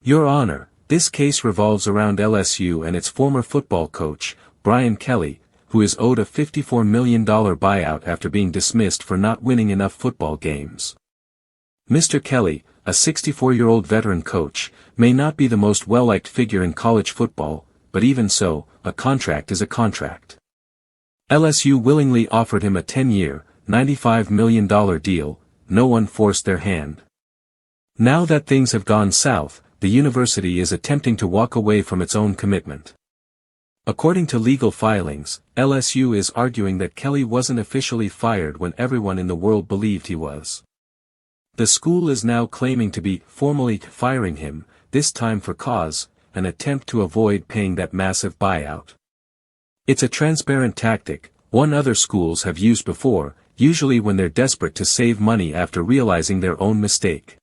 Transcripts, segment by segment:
Your Honor, this case revolves around LSU and its former football coach, Brian Kelly, who is owed a $54 million buyout after being dismissed for not winning enough football games. Mr. Kelly, a 64-year-old veteran coach, may not be the most well-liked figure in college football, but even so, a contract is a contract. LSU willingly offered him a 10-year, $95 million deal. No one forced their hand. Now that things have gone south, the university is attempting to walk away from its own commitment. According to legal filings, LSU is arguing that Kelly wasn't officially fired when everyone in the world believed he was. The school is now claiming to be formally firing him, this time for cause, an attempt to avoid paying that massive buyout. It's a transparent tactic, one other schools have used before, usually when they're desperate to save money after realizing their own mistake.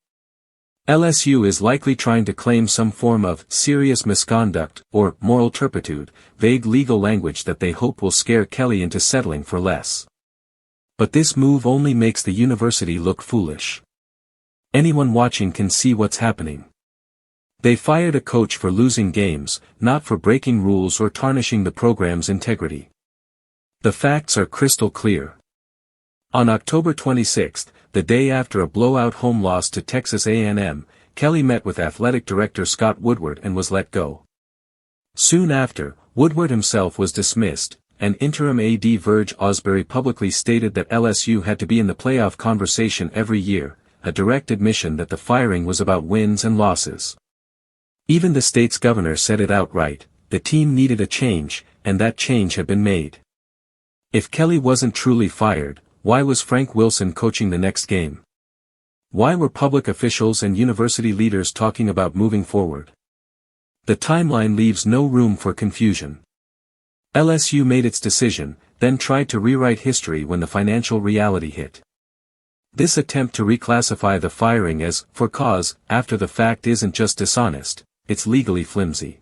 LSU is likely trying to claim some form of serious misconduct or moral turpitude, vague legal language that they hope will scare Kelly into settling for less. But this move only makes the university look foolish. Anyone watching can see what's happening. They fired a coach for losing games, not for breaking rules or tarnishing the program's integrity. The facts are crystal clear. On October 26, the day after a blowout home loss to Texas A&M, Kelly met with athletic director Scott Woodward and was let go. Soon after, Woodward himself was dismissed, and interim AD Verge Osbury publicly stated that LSU had to be in the playoff conversation every year, a direct admission that the firing was about wins and losses. Even the state's governor said it outright, the team needed a change, and that change had been made. If Kelly wasn't truly fired, why was Frank Wilson coaching the next game? Why were public officials and university leaders talking about moving forward? The timeline leaves no room for confusion. LSU made its decision, then tried to rewrite history when the financial reality hit. This attempt to reclassify the firing as for cause after the fact isn't just dishonest, it's legally flimsy.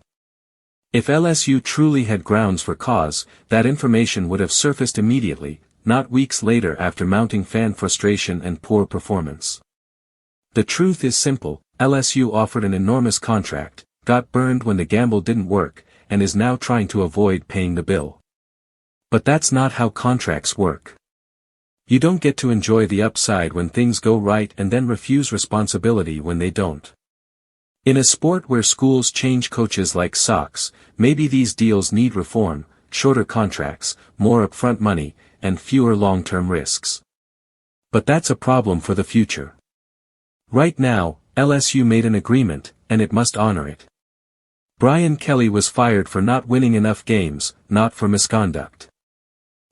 If LSU truly had grounds for cause, that information would have surfaced immediately, not weeks later after mounting fan frustration and poor performance. The truth is simple, LSU offered an enormous contract, got burned when the gamble didn't work, and is now trying to avoid paying the bill. But that's not how contracts work. You don't get to enjoy the upside when things go right and then refuse responsibility when they don't. In a sport where schools change coaches like socks, maybe these deals need reform, shorter contracts, more upfront money, and fewer long-term risks. But that's a problem for the future. Right now, LSU made an agreement, and it must honor it. Brian Kelly was fired for not winning enough games, not for misconduct.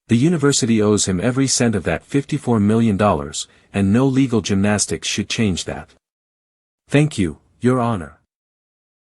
The university owes him every cent of that $54 million, and no legal gymnastics should change that. Thank you, Your Honor.